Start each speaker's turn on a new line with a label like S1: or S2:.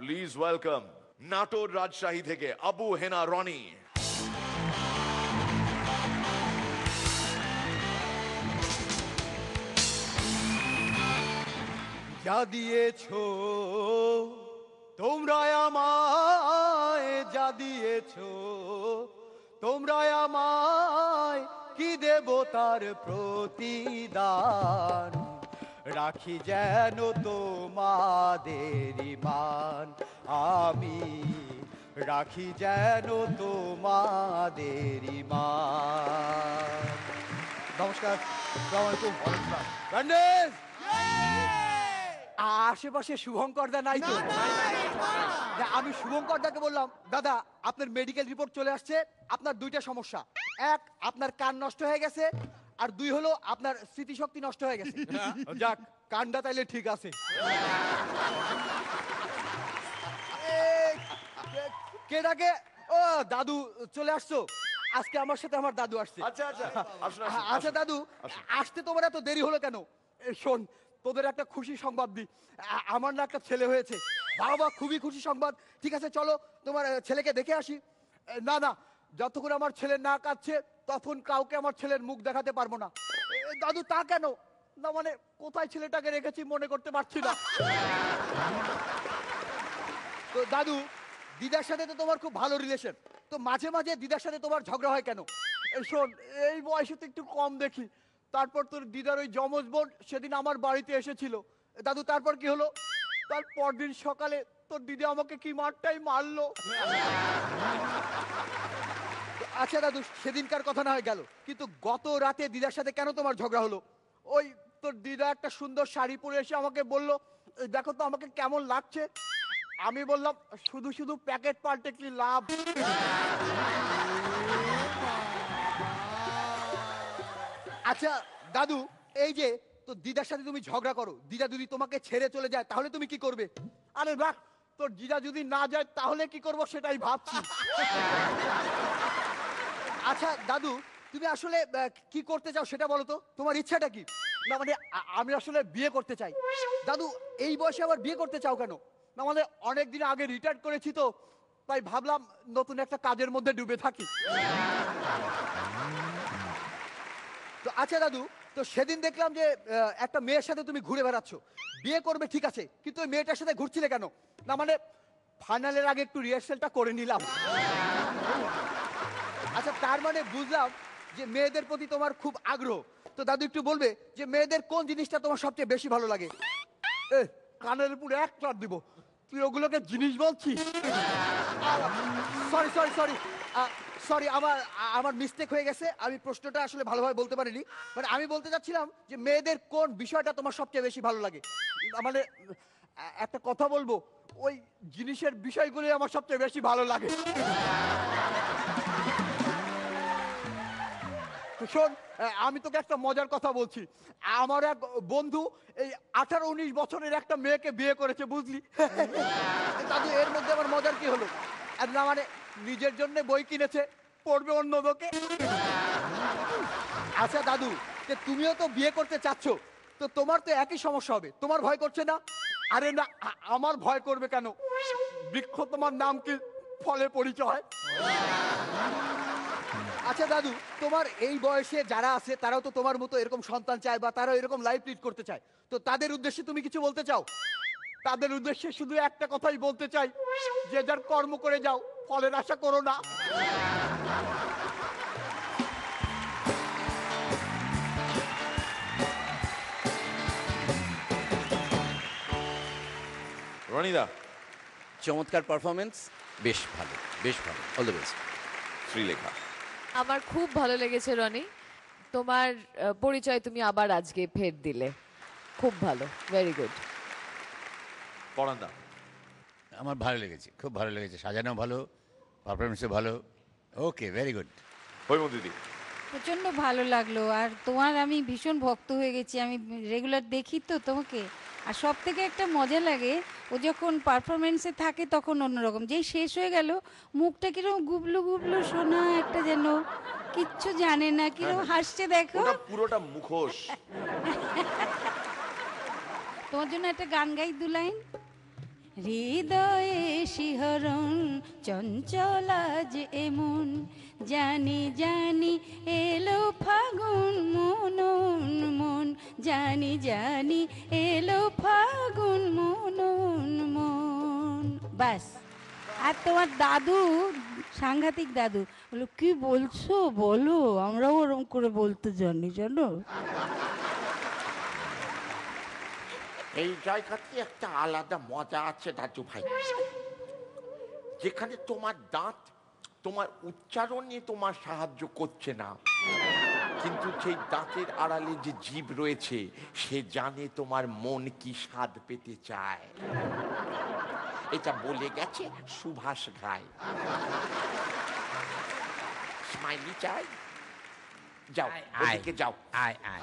S1: Please welcome Natore Rajshahi থেকে আবু হেনা রনি।
S2: যা দিয়েছো তোমরা আমায়, যা দিয়েছো তোমরা আমায়, কি দেব তার প্রতিদান? রাখি যেন তোমাদের ঈমান, আমি রাখি যেন তোমাদের ঈমান। নমস্কার, আসসালামু আলাইকুম। ব্যান্ডেজ আশেপাশে শুভঙ্কর দা নাই তো? আমি শুভঙ্কর দাকে বললাম, দাদা আপনার মেডিকেল রিপোর্ট চলে আসছে, আপনার দুইটা সমস্যা, এক আপনার কান নষ্ট হয়ে গেছে, আর দুই হলো আপনার স্মৃতিশক্তি নষ্ট হয়ে গেছে। যাক, কানটা তাইলে ঠিক আছে। কে ডাকে? ও দাদু চলে আসছো? আজকে আমার সাথে আমার দাদু আসছে।
S1: আচ্ছা আচ্ছা,
S2: আচ্ছা দাদু, আসতে তোমার এত দেরি হলো কেন? শোন, তোদের একটা খুশি সংবাদ দি, আমার না একটা ছেলে হয়েছে। বাবা, খুবই খুশি সংবাদ। ঠিক আছে চলো তোমার ছেলেকে দেখে আসি। না না, যতক্ষণ আমার ছেলে না কাঁদছে তখন কাউকে আমার ছেলের মুখ দেখাতে পারবো না। দাদু তা কেন? না মানে কোথায় ছেলেটাকে রেখেছি মনে করতে পারছি না। তো দাদু, দিদার সাথে তো তোমার খুব ভালো রিলেশন, তো মাঝে মাঝে দিদার সাথে তোমার ঝগড়া হয় কেন? শোন, এই বয়সে তো একটু কম দেখি। তারপর তোর দিদার ওই যমজ বোন সেদিন আমার বাড়িতে এসেছিল। দাদু তারপর কি হলো? তারপর দিন সকালে তোর দিদি আমাকে কি মারটাই মারলো। আচ্ছা দাদু, সেদিনকার কথা না হয়ে গেল, কিন্তু গত রাতে দিদার সাথে কেন তোমার ঝগড়া হলো? ওই তোর দিদা একটা সুন্দর শাড়ি পরে এসে আমাকে বলল, দেখো তো আমাকে কেমন লাগছে। আমি বললাম, শুধু শুধু প্যাকেট পাল্টে কি লাভ? আচ্ছা দাদু, এই যে তোর দিদার সাথে তুমি ঝগড়া করো, দিদা যদি তোমাকে ছেড়ে চলে যায় তাহলে তুমি কি করবে? আরে রাখ, তোর দিদা যদি না যায় তাহলে কি করব সেটাই ভাবছি। আচ্ছা দাদু, তুমি আসলে কি করতে চাও সেটা বলো তো, তোমার ইচ্ছাটা কি? না মানে আমি আসলে বিয়ে করতে চাই। দাদু, এই বয়সে আবার বিয়ে করতে চাও কেন? না মানে অনেকদিন আগে রিটায়ার করেছি তো, তাই ভাবলাম নতুন একটা কাজের মধ্যে ডুবে থাকি। তো আচ্ছা দাদু, তো সেদিন দেখলাম যে একটা মেয়ের সাথে তুমি ঘুরে বেড়াচ্ছ, বিয়ে করবে ঠিক আছে, কিন্তু ওই মেয়েটার সাথে ঘুরছিলে কেন? না মানে ফাইনালের আগে একটু রিহার্সালটা করে নিলাম। আচ্ছা, তার মানে বুঝলাম যে মেয়েদের প্রতি তোমার খুব আগ্রহ। তো দাদু একটু বলবে যে মেয়েদের কোন জিনিসটা তোমার সবচেয়ে বেশি ভালো লাগে? কানের উপরে এক চড় দিব, তুই ওগুলোকে জিনিস বলছিস? সরি সরি সরি সরি, আমার মিস্টেক হয়ে গেছে, আমি প্রশ্নটা আসলে ভালোভাবে বলতে পারিনি। মানে আমি বলতে চাচ্ছিলাম যে মেয়েদের কোন বিষয়টা তোমার সবচেয়ে বেশি ভালো লাগে। মানে একটা কথা বলবো, ওই জিনিসের বিষয়গুলি আমার সবচেয়ে বেশি ভালো লাগে। শোন, আমি তোকে একটা মজার কথা বলছি। আমার এক বন্ধু এই 18-19 বছরের একটা মেয়েকে বিয়ে করেছে, বুঝলি? দাদু, এর মধ্যে আমার মজার কি হলো? না মানে নিজের জন্য বই কিনেছে, পড়বে অন্য লোকে। আচ্ছা দাদু, তুমিও তো বিয়ে করতে চাচ্ছ, তো তোমার তো একই সমস্যা হবে, তোমার ভয় করছে না? আরে না, আমার ভয় করবে কেন? বৃক্ষ তোমার নাম কি, ফলে পরিচয়। আচ্ছা দাদু, তোমার এই বয়সে যারা আছে তারাও তো তোমার মতো এরকম সন্তান চায়, বা তারাও এরকম লাইফ লিড করতে চায়, তো তাদের উদ্দেশ্যে তুমি কিছু বলতে চাও? তাদের উদ্দেশ্যে শুধু একটা কথাই বলতে চাই, যে যার কর্ম করে যাও, ফলের আশা করো না।
S1: রনিদা,
S3: চমৎকার পারফরমেন্স, বেশ ভালো, বেশ ভালো, অল দ্য বেস্ট।
S1: শ্রীলেখা,
S4: আমার খুব ভালো লেগেছে রনি, তোমার পরিচয় তুমি আবার আজকে ফের দিলে, খুব ভালো, ভেরি গুড।
S1: পরান্দা,
S5: আমার ভালো লেগেছে, খুব ভালো লেগেছে, সাজানো ভালো, পারফরমেন্সও ভালো, ওকে, ভেরি গুড।
S1: হৈমন্দিদি,
S6: প্রচণ্ড ভালো লাগলো, আর তোমার আমি ভীষণ ভক্ত হয়ে গেছি, আমি রেগুলার দেখি তো তোমাকে। আর সব থেকে একটা মজা লাগে, ও যখন পারফরমেন্সে থাকে তখন অন্যরকম, যেই শেষ হয়ে গেল মুখটা কিরকম গুবলু গুবলু, শোনা একটা যেন কিচ্ছু জানে না, কিরকম হাসছে দেখো।
S1: পুরোটা মুখোশ।
S6: তোমার জন্য একটা গান গাই 2 লাইন। হৃদয়ে শিহরণ চঞ্চল আজ এমন, জানি জানি এলো ফাগুন মনন মন, জানি জানি এলো ফাগুন মনন মন। বাস। আর তোমার দাদু সাংঘাতিক দাদু, বলো কি বলছো বলো, আমরাও ওরম করে বলতে জানি জানো।
S7: এই জায়গাতে একটা আলাদা মজা আছে দাদু ভাই, যেখানে তোমার দাঁত তোমার উচ্চারণে তোমার সাহায্য করছে না, কিন্তু সেই দাঁতের আড়ালে যে জীব রয়েছে সে জানে তোমার মন কি স্বাদ পেতে চায়। এটা বলে গেছে সুভাষ ঘাই। স্মাইলি চাই, যাও
S5: আয়, আয়।
S7: ওদিকে যাও।
S5: আয় আয়